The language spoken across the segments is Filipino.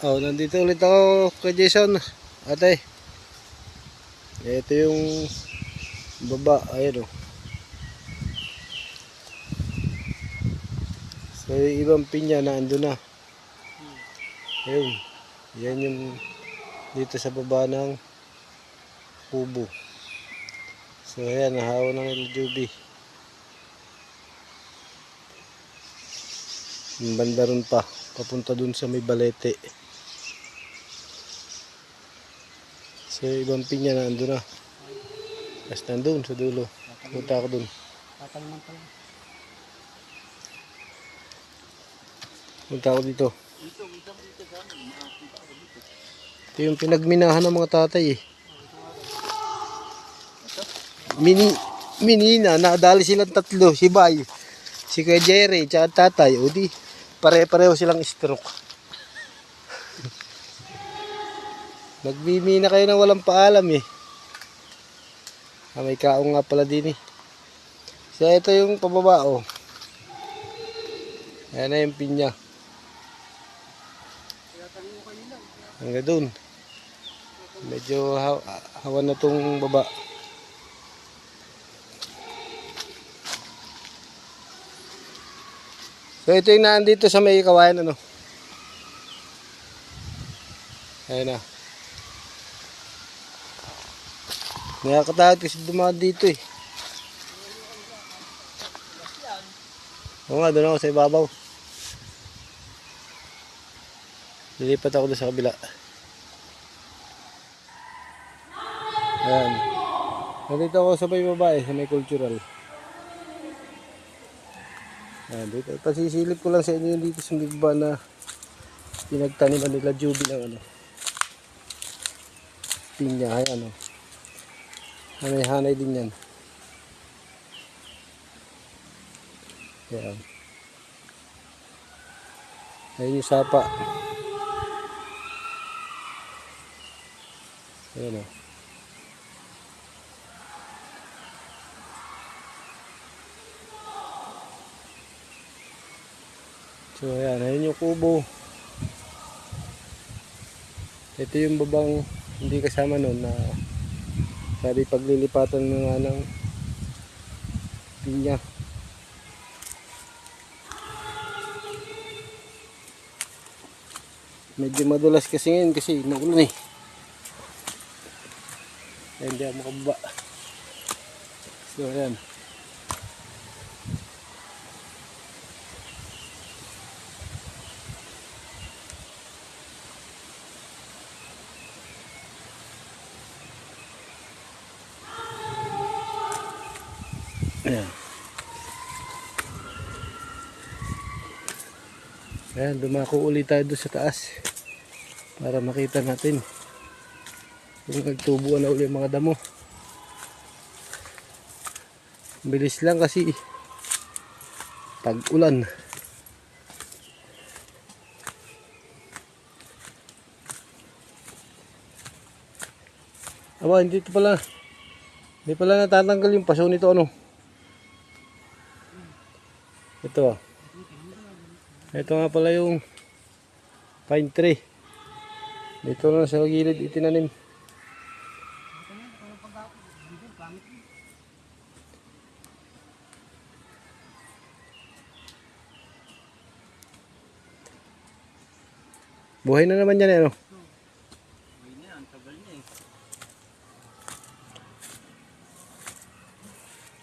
Oh, nandito ulit ako kay Jason. Ate. Ito yung baba, ayun oh. So yung ibang pinya na ando na. Ayun. Yan yung dito sa baba ng kubo. So ayan, nahawa ng LJB. Yung banda ron pa, papunta dun sa may balete. So yung ibang pinya na ando na. Tapos nandun sa dulo. Punta ako dun. Punta ako dito. Ito yung pinagminahan ng mga tatay eh. Minina, nakadali silang tatlo. Si Bay, si Kuya Jerry, tsaka tatay. O di, pare-pareho silang stroke. Nagmimina kayo ng walang paalam eh. May kaong nga pala din eh. So ito yung pababa oh. Ayan na yung pinya. Hanggang dun. Medyo hawa na tong baba. So ito yung naandito sa may kawayan ano. Ayan na. Nakakatakot kasi dumaan dito eh. Oo nga, doon ako sa ibabaw. Lilipat ako doon sa kabila. Ayan. Nandito ako sa may babae, sa may cultural. Ayan, dito. Pasisilip ko lang sa inyo dito sa bigba na pinagtaniman nila Juby ng ano. Pinya, ayan o. Hanay-hanay din yan. Ayan. Ayan yung sapa. Ayan o. So ayan, ayan yung kubo. Ito yung babang hindi kasama nun na sabi paglilipatan nga ng pinya. Medyo madulas kasi ngayon kasi naulan eh. Ayan, hindi ako makababa. So ayan. Ayan. Ayan, dumako ulit tayo doon sa taas para makita natin kung nagtubuan na ulit mga damo. Bilis lang kasi tag-ulan. Aba, hindi pala natatanggal yung paso nito ano. Ito. Ito nga pala yung pine tree. Dito na sa gilid itinanim. Buhay na naman yan eh, ano? Buhay na yan, tagal niya eh.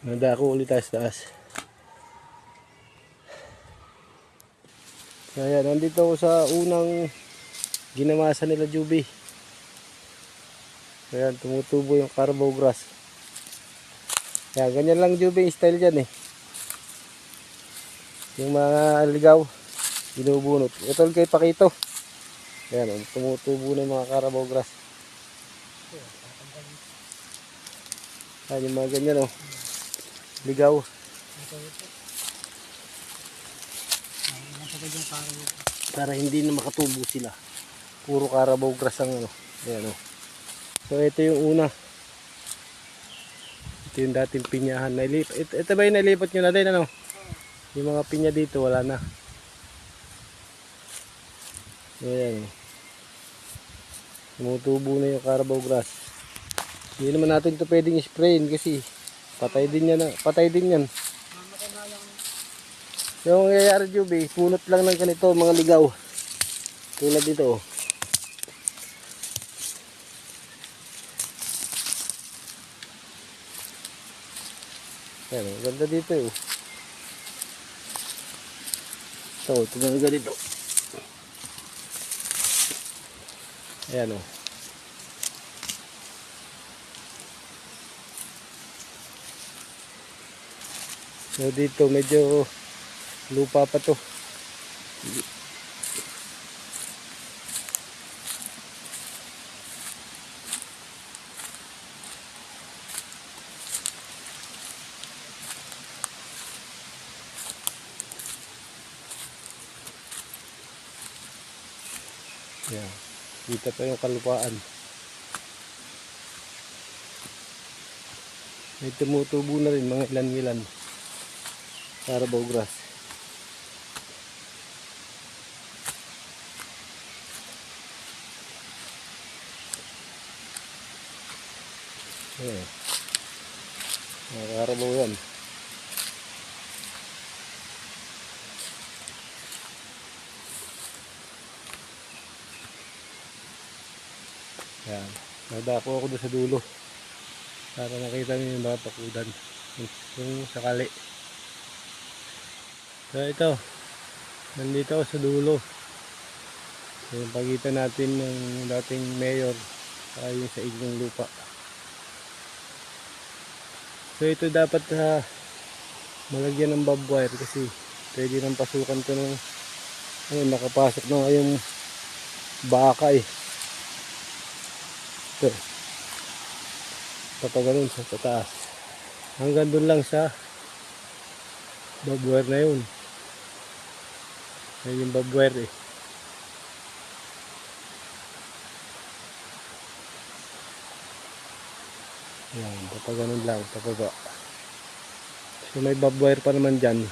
Nadako ulit tayo sa taas. Kaya nandito ako sa unang ginamasa nila Juby. Kaya tumutubo yung carabao grass. Kaya ganyan lang Juby style dyan eh. Yung mga ligaw, binubunot. Ito kay Pakito. Ayan, tumutubo na yung mga carabao grass. Ayan yung mga ganyan oh. Ligaw. Para hindi na makatubo sila. Puro carabao grass ang ano. Ayan oh. So ito yung una. Ito yung dating pinyahan. Ito ba yung nalipat nyo na din ano? Yung mga pinya dito wala na. Ayan. Tumutubo na yung Carabao grass. Hindi naman natin ito pwedeng sprayin kasi patay din yan. Patay din yan. Yung nangyayari Juby, punot lang ng ganito mga ligaw. Tulad dito. Yan, ang ganda dito eh. Ito na ganito. Ayan o. So dito medyo lupa pa to. Ayan. Kita pa yung kalupaan. May tumutubo na rin mga ilan-ilan. Carabao grass. Ayan. Mga Carabao yan. Ayan. Nadako ako doon sa dulo. Para makita niyo yung mga pakudan. Yung sakali. So ito. Nandito ako sa dulo. So, yung pagitan natin ng dating mayor saka yung sa inyong lupa. So ito dapat malagyan ng barbed wire kasi pwede nang pasukan to ng nakapasok na ngayong baka eh. Ito. Papaganon sa taas. Hanggang doon lang sa barbed wire na yun. Ayun yung barbed wire eh. Yan, papaganon lang, papaba. So may barbed wire pa naman dyan.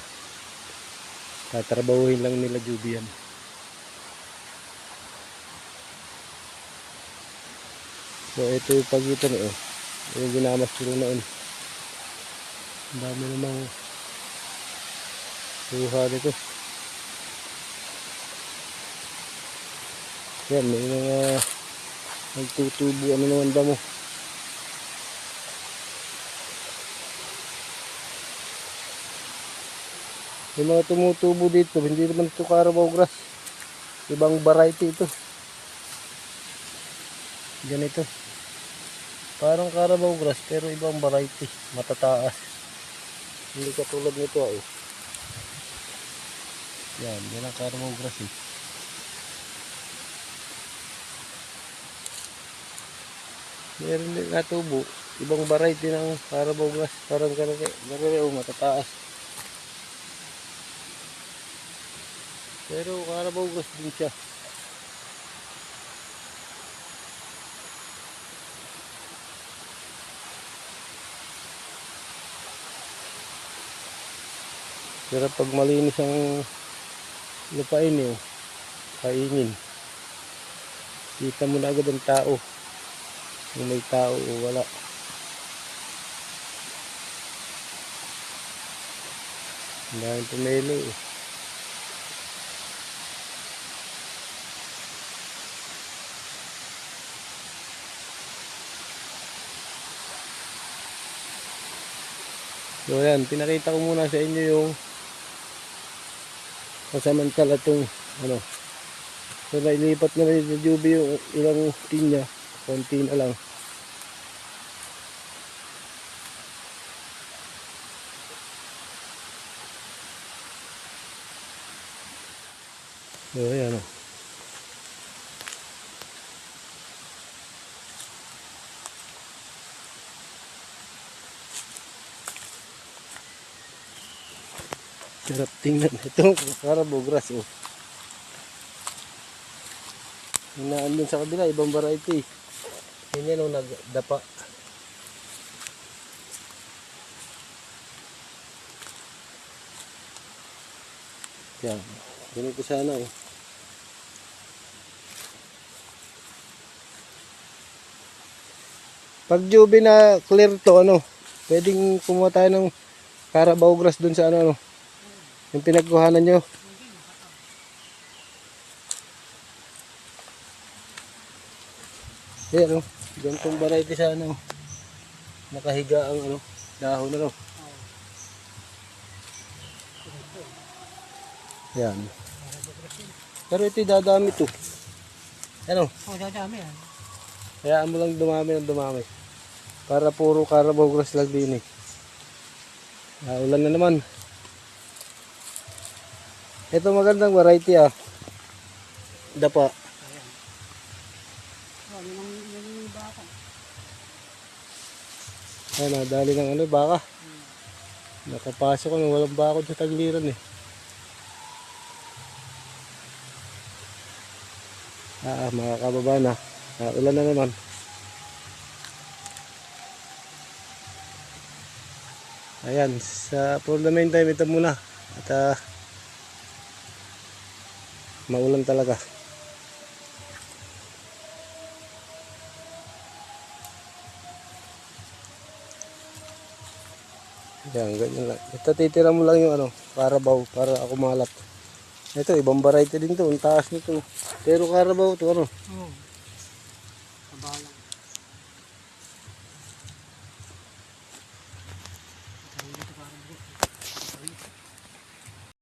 Tatrabahuhin lang nila Juby yan. So ito yung pagitan eh. Yung ginamas ko noon. Ang dami namang luha nito. Yan, may mga nagtutubo ano naman damo. Yung mga tumutubo dito, hindi naman ito Carabao grass. Ibang variety ito. Ganito. Parang Carabao grass pero ibang variety. Matataas. Hindi katulad nito eh. Yan ang Carabao grass eh. Meron din natubo. Ibang variety ng Carabao grass. Parang ganito. Matataas. Pero Carabao grass din siya. Pero pag malinis ang lupain nyo, kaingin. Kita mo na agad ang tao. Kung may tao o wala. Ang daming pumelo eh. So yan, pinakita ko muna sa inyo yung pasamantala itong ano. So nailipat na rin sa Juby yung ilang pinya. Konti na lang. So ayan o. Sarap tingnan ito. Carabao grass o. Hinaan dun sa kabila, ibang variety. Yan o, nagdapa. Yan. Ganito sana o. Pag Juby na clear to, ano, pwedeng kumuha tayo ng Carabao grass dun sa ano, yung pinagkuhanan nyo. Ayan, oh. Gantong variety sa ano. Nakahiga ang ano, dahon ano. Yan. Pero ito dadami to. Ano? Oo, dadami yan. Hayaan mo lang dumami ng dumami. Para puro Carabao grass lang din eh. Ulan na naman. Ito magandang variety ah. Dapa. Dami ng baka. Ayan, dali ng ano, baka. Nakapasok ko nung walang bakod sa tagliran eh. Mga kababayan na. Ulan na naman. Ayan, for the meantime, ito muna. At maulan talaga. Yan, ganyan lang. Ito titira mo lang yung ano, Carabao para ako malat. Ito, ibang variety din to. Ang taas nito. Pero Carabao to ano. Oo. Kabala